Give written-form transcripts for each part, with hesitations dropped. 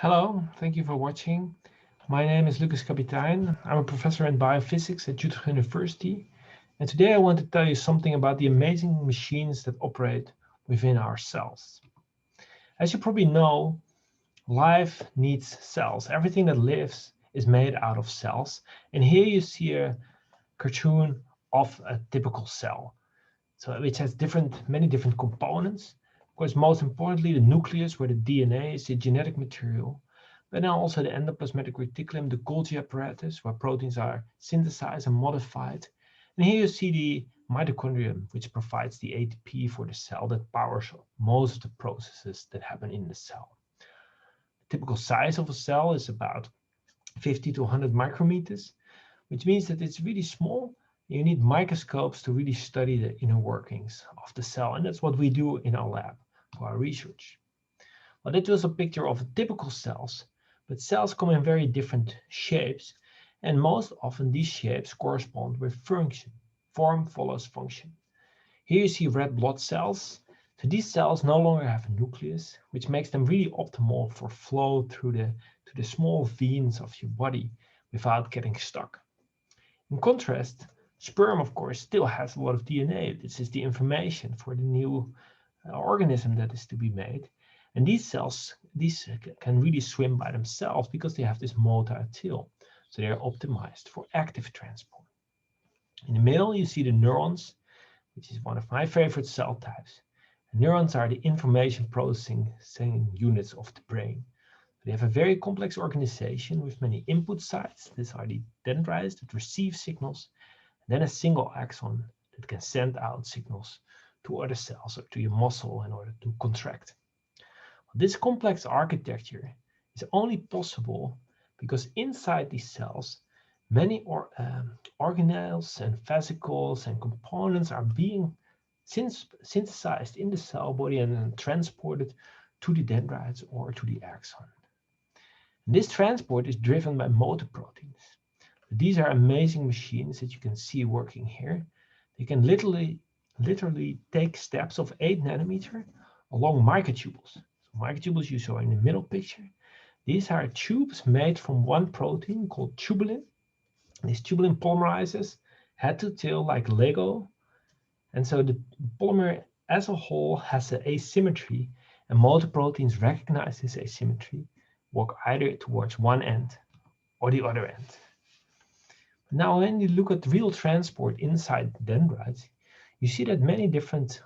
Hello, thank you for watching. My name is Lukas Kapitein. I'm a professor in biophysics at Utrecht University. And today I want to tell you something about the amazing machines that operate within our cells. As you probably know, life needs cells. Everything that lives is made out of cells. And here you see a cartoon of a typical cell, so which has many different components. Of course, most importantly, the nucleus, where the DNA is the genetic material, but then also the endoplasmic reticulum, the Golgi apparatus, where proteins are synthesized and modified. And here you see the mitochondrium, which provides the ATP for the cell that powers most of the processes that happen in the cell. The typical size of a cell is about 50 to 100 micrometers, which means that it's really small. You need microscopes to really study the inner workings of the cell, and that's what we do in our lab for our research. Well, that was a picture of typical cells, but cells come in very different shapes, and most often these shapes correspond with function. Form follows function. Here you see red blood cells. So these cells no longer have a nucleus, which makes them really optimal for flow through to the small veins of your body without getting stuck. In contrast, sperm, of course, still has a lot of DNA. This is the information for the new organism that is to be made. And these cells, can really swim by themselves because they have this motile tail. So they are optimized for active transport. In the middle, you see the neurons, which is one of my favorite cell types. And neurons are the information processing units of the brain. They have a very complex organization with many input sites. These are the dendrites that receive signals, and then a single axon that can send out signals to other cells or to your muscle in order to contract. This complex architecture is only possible because inside these cells, many organelles and vesicles and components are being synthesized in the cell body and then transported to the dendrites or to the axon. And this transport is driven by motor proteins. These are amazing machines that you can see working here. They can literally take steps of 8 nanometer along microtubules. So microtubules you saw in the middle picture. These are tubes made from one protein called tubulin. This tubulin polymerizes head to tail like Lego. And so the polymer as a whole has an asymmetry, and motor proteins recognize this asymmetry, walk either towards one end or the other end. Now, when you look at real transport inside dendrites, you see that many different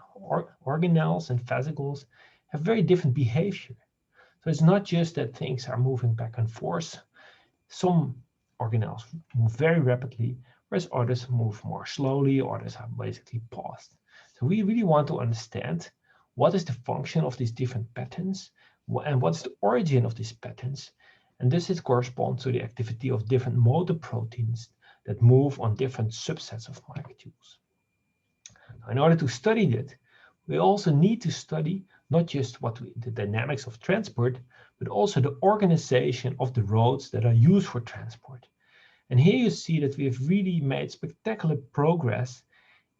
organelles and vesicles have very different behavior. So it's not just that things are moving back and forth. Some organelles move very rapidly, whereas others move more slowly, others are basically paused. So we really want to understand what is the function of these different patterns and what's the origin of these patterns. And this is corresponds to the activity of different motor proteins that move on different subsets of microtubules. Now, in order to study that, we also need to study not just the dynamics of transport, but also the organization of the roads that are used for transport. And here you see that we have really made spectacular progress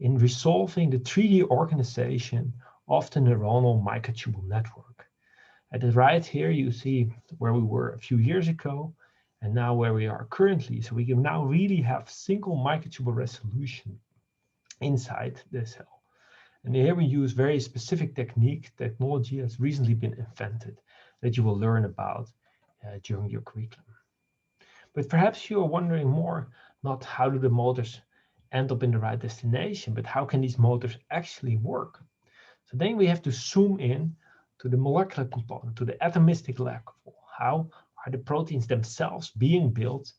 in resolving the 3D organization of the neuronal microtubule network. At the right here, you see where we were a few years ago and now where we are currently. So we can now really have single microtubule resolution inside the cell. And here we use very specific technology has recently been invented that you will learn about during your curriculum. But perhaps you are wondering more, not how do the motors end up in the right destination, but how can these motors actually work? So then we have to zoom in to the molecular component, to the atomistic level. How are the proteins themselves being built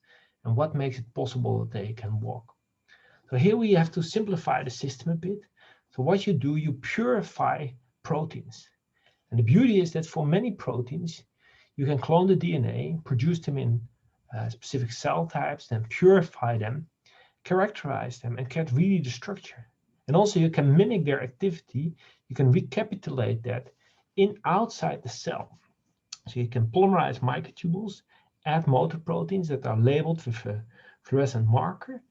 and what makes it possible that they can walk? So here we have to simplify the system a bit. So what you do, you purify proteins. And the beauty is that for many proteins, you can clone the DNA, produce them in specific cell types, then purify them, characterize them, and get really the structure. And also you can mimic their activity. You can recapitulate that outside the cell. So you can polymerize microtubules, add motor proteins that are labeled with a fluorescent marker.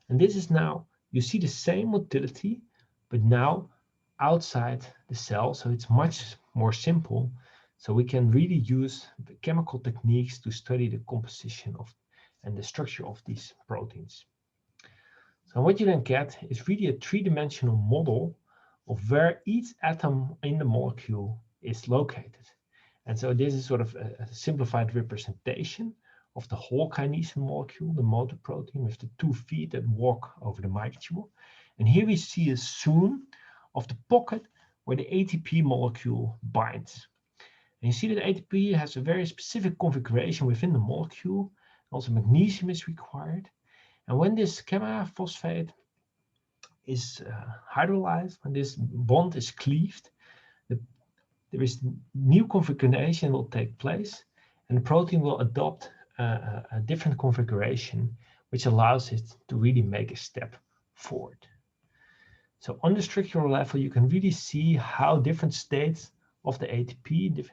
And this is now, you see the same motility, but now outside the cell. So it's much more simple. So we can really use the chemical techniques to study the composition of and the structure of these proteins. So what you then get is really a three-dimensional model of where each atom in the molecule is located. And so this is sort of a simplified representation of the whole kinesin molecule, the motor protein with the 2 feet that walk over the molecule. And here we see a zoom of the pocket where the ATP molecule binds. And you see that ATP has a very specific configuration within the molecule. Also magnesium is required. And when this gamma phosphate is hydrolyzed, when this bond is cleaved, there is new configuration will take place, and the protein will adopt a different configuration, which allows it to really make a step forward. So on the structural level, you can really see how different states of the ATP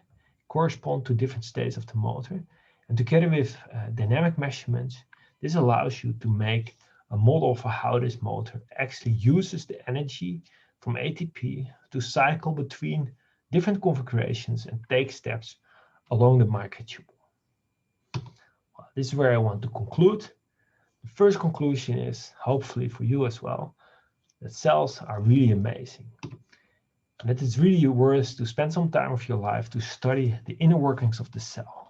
correspond to different states of the motor. And together with dynamic measurements, this allows you to make a model for how this motor actually uses the energy from ATP to cycle between different configurations and take steps along the microtubule. Well, this is where I want to conclude. The first conclusion is, hopefully for you as well, that cells are really amazing. And that it's really worth to spend some time of your life to study the inner workings of the cell.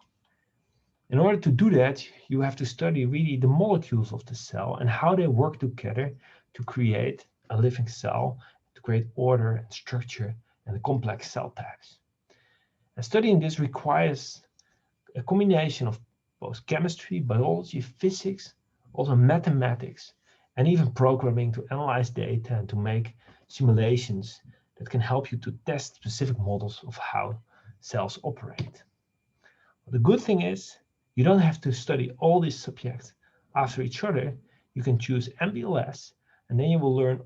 In order to do that, you have to study really the molecules of the cell and how they work together to create a living cell, to create order and structure and the complex cell types. And studying this requires a combination of both chemistry, biology, physics, also mathematics, and even programming to analyze data and to make simulations that can help you to test specific models of how cells operate. The good thing is, you don't have to study all these subjects after each other. You can choose MBLS, and then you will learn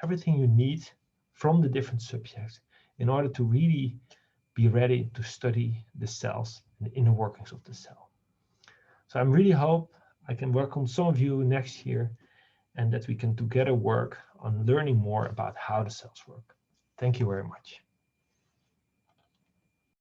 everything you need from the different subjects in order to really be ready to study the cells and the inner workings of the cell. So I really hope I can welcome some of you next year and that we can together work on learning more about how the cells work. Thank you very much.